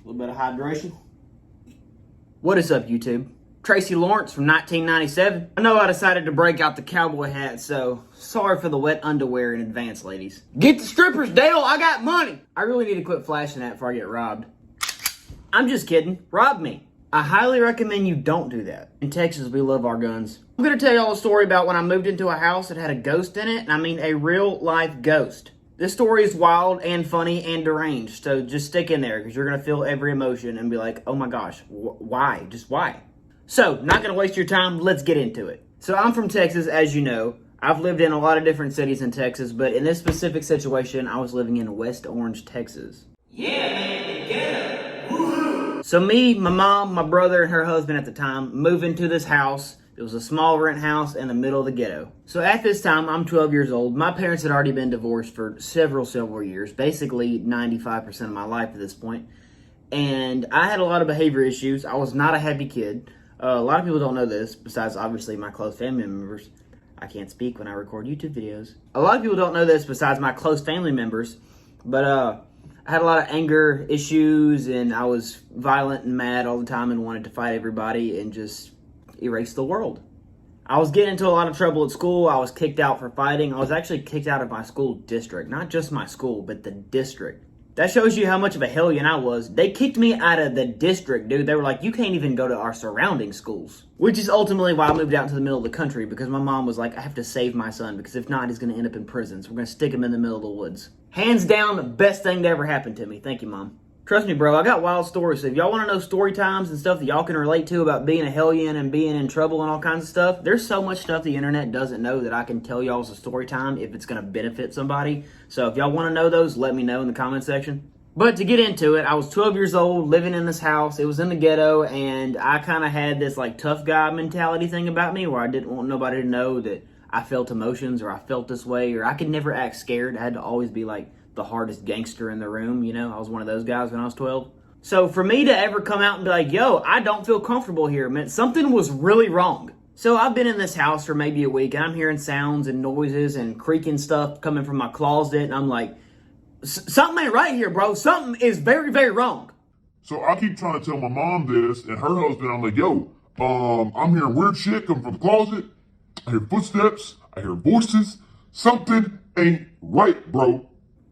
A little bit of hydration. What is up, YouTube? Tracy Lawrence from 1997. I know I decided to break out the cowboy hat, so sorry for the wet underwear in advance, ladies. Get the strippers, Dale! I got money! I really need to quit flashing that before I get robbed. I'm just kidding. Rob me. I highly recommend you don't do that. In Texas, we love our guns. I'm going to tell y'all a story about when I moved into a house that had a ghost in it, and I mean a real-life ghost. This story is wild and funny and deranged, so just stick in there because you're going to feel every emotion and be like, oh my gosh, why? Just why? So, not going to waste your time, let's get into it. So, I'm from Texas, as you know. I've lived in a lot of different cities in Texas, but in this specific situation, I was living in West Orange, Texas. Yeah, man, get Woohoo! So me, my mom, my brother, and her husband at the time moved into this house. It was a small rent house in the middle of the ghetto. So at this time, I'm 12 years old. My parents had already been divorced for several years, basically 95% of my life at this point. And I had a lot of behavior issues. I was not a happy kid. A lot of people don't know this, besides obviously my close family members. I can't speak when I record YouTube videos. A lot of people don't know this besides my close family members, but I had a lot of anger issues, and I was violent and mad all the time and wanted to fight everybody and just erase the world. I was getting into a lot of trouble at school. I was kicked out for fighting. I was actually kicked out of my school district. Not just my school, but the district. That shows you how much of a hellion I was. They kicked me out of the district, dude. They were like, you can't even go to our surrounding schools. Which is ultimately why I moved out into the middle of the country, because my mom was like, I have to save my son, because if not, he's going to end up in prison. So we're going to stick him in the middle of the woods. Hands down, the best thing to ever happen to me. Thank you, Mom. Trust me, bro, I got wild stories. So if y'all want to know story times and stuff that y'all can relate to about being a hellion and being in trouble and all kinds of stuff, there's so much stuff the internet doesn't know that I can tell y'all as a story time if it's going to benefit somebody. So if y'all want to know those, let me know in the comment section. But to get into it, I was 12 years old, living in this house. It was in the ghetto, and I kind of had this like tough guy mentality thing about me where I didn't want nobody to know that I felt emotions or I felt this way, or I could never act scared. I had to always be like the hardest gangster in the room, you know? I was one of those guys when I was 12. So for me to ever come out and be like, yo, I don't feel comfortable here, meant something was really wrong. So I've been in this house for maybe a week, and I'm hearing sounds and noises and creaking stuff coming from my closet, and I'm like, something ain't right here, bro. Something is very, very wrong. So I keep trying to tell my mom this and her husband. I'm like, yo, I'm hearing weird shit coming from the closet. I hear footsteps. I hear voices. Something ain't right, bro.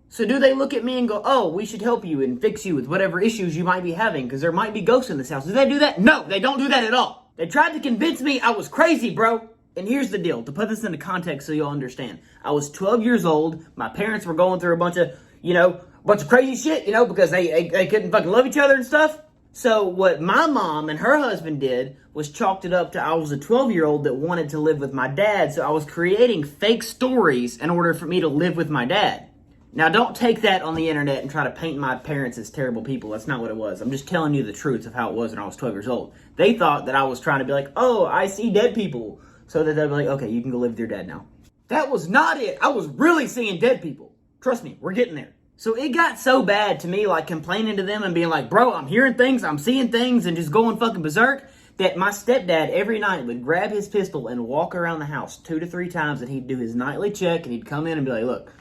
So do they look at me and go, oh, we should help you and fix you with whatever issues you might be having because there might be ghosts in this house? Do they do that? No, they don't do that at all. They tried to convince me I was crazy, bro. And here's the deal. To put this into context so you'll understand. I was 12 years old. My parents were going through a bunch of crazy shit, because they couldn't fucking love each other and stuff. So what my mom and her husband did was chalked it up to I was a 12-year-old that wanted to live with my dad. So I was creating fake stories in order for me to live with my dad. Now, don't take that on the internet and try to paint my parents as terrible people. That's not what it was. I'm just telling you the truth of how it was when I was 12 years old. They thought that I was trying to be like, oh, I see dead people. So that they'd be like, okay, you can go live with your dad now. That was not it. I was really seeing dead people. Trust me, we're getting there. So it got so bad to me, like complaining to them and being like, bro, I'm hearing things, I'm seeing things, and just going fucking berserk, that my stepdad every night would grab his pistol and walk around the house 2 to 3 times, and he'd do his nightly check, and he'd come in and be like, look,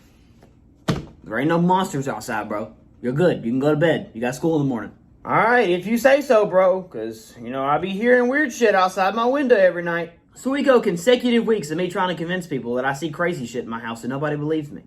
there ain't no monsters outside, bro. You're good. You can go to bed. You got school in the morning. All right, if you say so, bro, because, I be hearing weird shit outside my window every night. So we go consecutive weeks of me trying to convince people that I see crazy shit in my house and nobody believes me.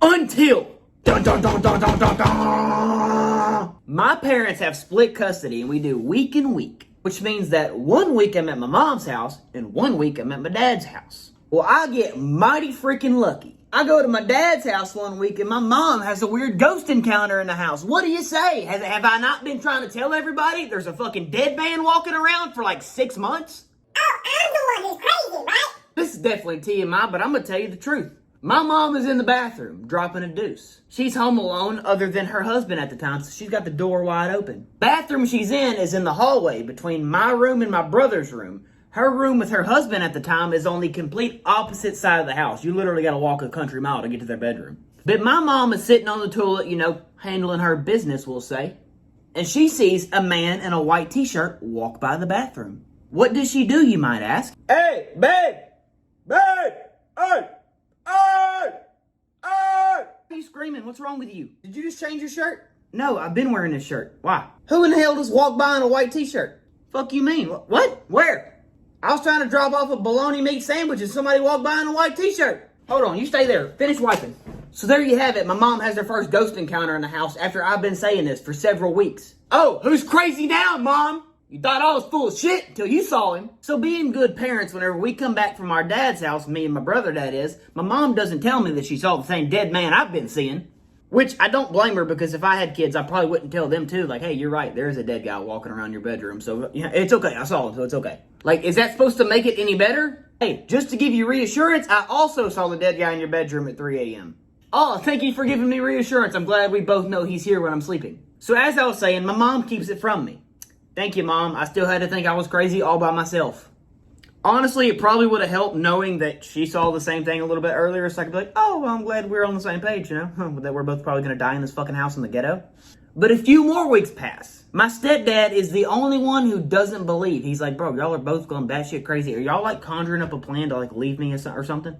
Until dun, dun, dun, dun, dun, dun, dun, my parents have split custody and we do week and week, which means that 1 week I'm at my mom's house and 1 week I'm at my dad's house. Well, I get mighty freaking lucky. I go to my dad's house 1 week and my mom has a weird ghost encounter in the house. What do you say? Have I not been trying to tell everybody there's a fucking dead man walking around for like 6 months? Oh, I'm the one who's crazy, right? This is definitely TMI, but I'm going to tell you the truth. My mom is in the bathroom, dropping a deuce. She's home alone other than her husband at the time, so she's got the door wide open. Bathroom she's in is in the hallway between my room and my brother's room. Her room with her husband at the time is on the complete opposite side of the house. You literally got to walk a country mile to get to their bedroom. But my mom is sitting on the toilet, handling her business, we'll say. And she sees a man in a white t-shirt walk by the bathroom. What does she do, you might ask? Hey, babe! Babe! Hey! Hey! Hey! Why are you screaming? What's wrong with you? Did you just change your shirt? No, I've been wearing this shirt. Why? Who in the hell just walked by in a white t-shirt? Fuck you mean? What? Where? I was trying to drop off a bologna meat sandwich and somebody walked by in a white t-shirt. Hold on, you stay there. Finish wiping. So there you have it. My mom has her first ghost encounter in the house after I've been saying this for several weeks. Oh, who's crazy now, Mom? You thought I was full of shit until you saw him. So being good parents, whenever we come back from our dad's house, me and my brother that is, my mom doesn't tell me that she saw the same dead man I've been seeing. Which I don't blame her, because if I had kids, I probably wouldn't tell them too. Like, hey, you're right, there is a dead guy walking around your bedroom. So yeah, it's okay, I saw him, so it's okay. Like, is that supposed to make it any better? Hey, just to give you reassurance, I also saw the dead guy in your bedroom at 3 a.m. Oh, thank you for giving me reassurance. I'm glad we both know he's here when I'm sleeping. So as I was saying, my mom keeps it from me. Thank you, Mom. I still had to think I was crazy all by myself. Honestly, it probably would have helped knowing that she saw the same thing a little bit earlier, so I could be like, oh, well, I'm glad we're on the same page, you know? That we're both probably going to die in this fucking house in the ghetto. But a few more weeks pass. My stepdad is the only one who doesn't believe. He's like, bro, y'all are both going batshit crazy. Are y'all, like, conjuring up a plan to, like, leave me or something?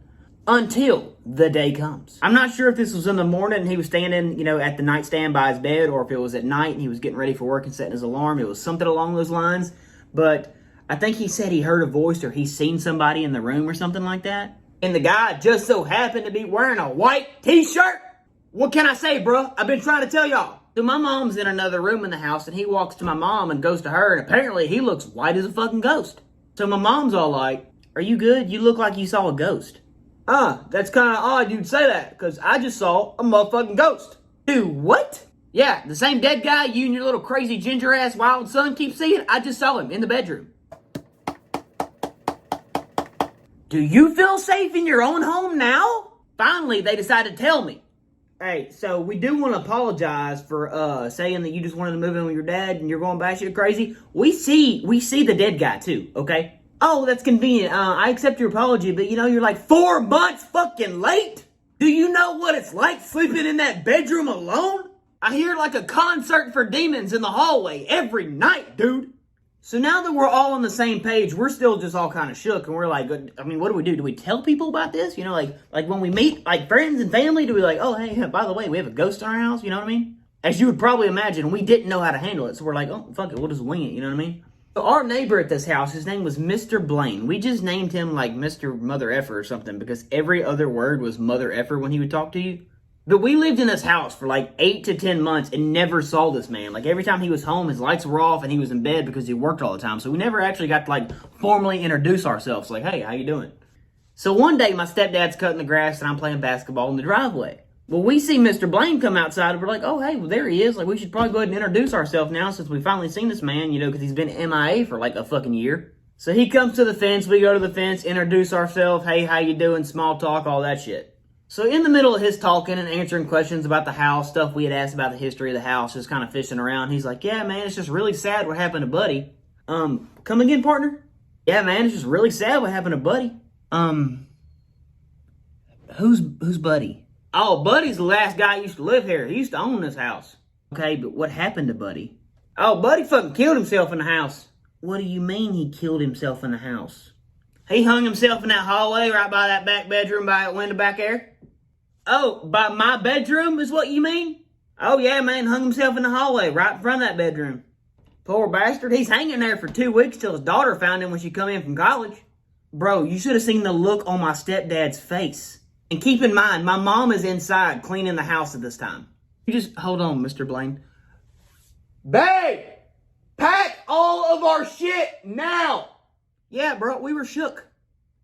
Until the day comes. I'm not sure if this was in the morning and he was standing, you know, at the nightstand by his bed, or if it was at night and he was getting ready for work and setting his alarm. It was something along those lines. But I think he said he heard a voice or he's seen somebody in the room or something like that. And the guy just so happened to be wearing a white t-shirt. What can I say, bro? I've been trying to tell y'all. So my mom's in another room in the house and he walks to my mom and goes to her, and apparently he looks white as a fucking ghost. So my mom's all like, are you good? You look like you saw a ghost. That's kind of odd you'd say that, because I just saw a motherfucking ghost. Dude, what? Yeah, the same dead guy you and your little crazy ginger-ass wild son keep seeing, I just saw him in the bedroom. Do you feel safe in your own home now? Finally, they decided to tell me. Hey, so we do want to apologize for saying that you just wanted to move in with your dad and you're going batshit crazy. We see the dead guy too, okay? Oh, that's convenient. I accept your apology, but you know, you're like 4 months fucking late? Do you know what it's like sleeping in that bedroom alone? I hear like a concert for demons in the hallway every night, dude. So now that we're all on the same page, we're still just all kind of shook, and we're like, I mean, what do we do? Do we tell people about this? You know, like when we meet like friends and family, do we like, oh, hey, by the way, we have a ghost in our house? You know what I mean? As you would probably imagine, we didn't know how to handle it, so we're like, oh, fuck it, we'll just wing it, you know what I mean? So our neighbor at this house, his name was Mr. Blaine. We just named him like Mr. Mother Effer or something, because every other word was Mother Effer when he would talk to you. But we lived in this house for like 8 to 10 months and never saw this man. Like every time he was home, his lights were off and he was in bed because he worked all the time. So we never actually got to like formally introduce ourselves. Like, hey, how you doing? So one day my stepdad's cutting the grass and I'm playing basketball in the driveway. Well, we see Mr. Blaine come outside and we're like, oh, hey, well, there he is. Like, we should probably go ahead and introduce ourselves now since we finally seen this man, you know, because he's been MIA for like a fucking year. So he comes to the fence. We go to the fence, introduce ourselves. Hey, how you doing? Small talk, all that shit. So in the middle of his talking and answering questions about the house, stuff we had asked about the history of the house, just kind of fishing around, he's like, yeah, man, it's just really sad what happened to Buddy. Come again, partner? Yeah, man, it's just really sad what happened to Buddy. Who's Buddy? Oh, Buddy's the last guy who used to live here. He used to own this house. Okay, but what happened to Buddy? Oh, Buddy fucking killed himself in the house. What do you mean he killed himself in the house? He hung himself in that hallway right by that back bedroom by that window back there. Oh, by my bedroom is what you mean? Oh, yeah, man, hung himself in the hallway right in front of that bedroom. Poor bastard, he's hanging there for 2 weeks till his daughter found him when she come in from college. Bro, you should have seen the look on my stepdad's face. And keep in mind, my mom is inside cleaning the house at this time. You just, hold on, Mr. Blaine. Babe! Pack all of our shit now! Yeah, bro, we were shook.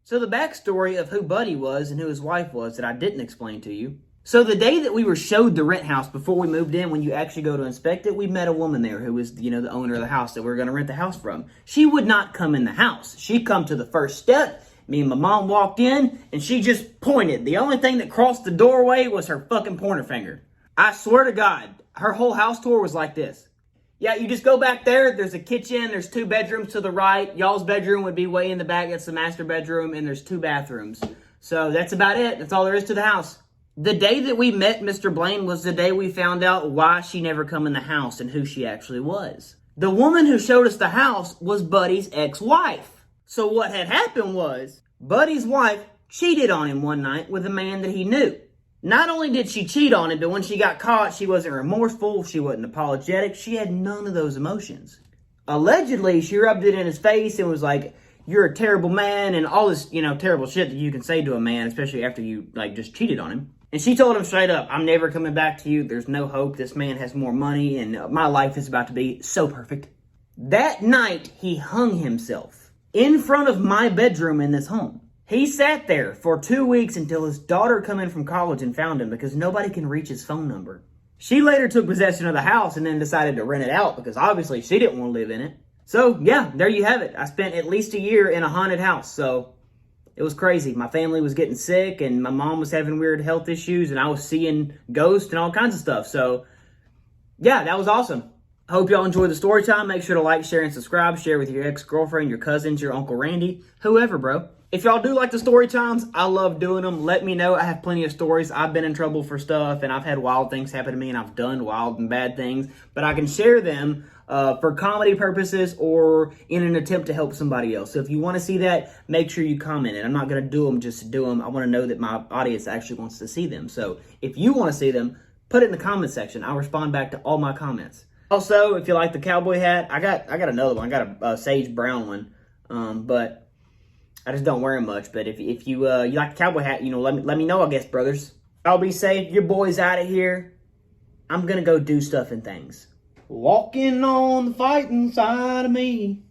So the backstory of who Buddy was and who his wife was that I didn't explain to you. So the day that we were showed the rent house before we moved in, when you actually go to inspect it, we met a woman there who was, you know, the owner of the house that we were going to rent the house from. She would not come in the house. She'd come to the first step. Me and my mom walked in, and she just pointed. The only thing that crossed the doorway was her fucking pointer finger. I swear to God, her whole house tour was like this. Yeah, you just go back there. There's a kitchen. There's 2 bedrooms to the right. Y'all's bedroom would be way in the back. That's the master bedroom, and there's 2 bathrooms. So that's about it. That's all there is to the house. The day that we met Mr. Blaine was the day we found out why she never come in the house and who she actually was. The woman who showed us the house was Buddy's ex-wife. So what had happened was, Buddy's wife cheated on him one night with a man that he knew. Not only did she cheat on him, but when she got caught, she wasn't remorseful, she wasn't apologetic, she had none of those emotions. Allegedly, she rubbed it in his face and was like, you're a terrible man, and all this, terrible shit that you can say to a man, especially after you, just cheated on him. And she told him straight up, I'm never coming back to you, there's no hope, this man has more money, and my life is about to be so perfect. That night, he hung himself in front of my bedroom in this home. He sat there for 2 weeks until his daughter come in from college and found him because nobody can reach his phone number. She later took possession of the house and then decided to rent it out because obviously she didn't want to live in it. So, yeah, there you have it. I spent at least a year in a haunted house, so it was crazy. My family was getting sick and my mom was having weird health issues and I was seeing ghosts and all kinds of stuff. So, yeah, that was awesome. I hope y'all enjoyed the story time. Make sure to like, share, and subscribe. Share with your ex-girlfriend, your cousins, your Uncle Randy, whoever, bro. If y'all do like the story times, I love doing them. Let me know. I have plenty of stories. I've been in trouble for stuff, and I've had wild things happen to me, and I've done wild and bad things. But I can share them for comedy purposes or in an attempt to help somebody else. So if you want to see that, make sure you comment. And I'm not going to do them just to do them. I want to know that my audience actually wants to see them. So if you want to see them, put it in the comment section. I'll respond back to all my comments. Also, if you like the cowboy hat, I got another one. I got a sage brown one, but I just don't wear them much. But if you like the cowboy hat, let me know, I guess, brothers. I'll be safe. Your boy's out of here. I'm gonna go do stuff and things. Walking on the fighting side of me.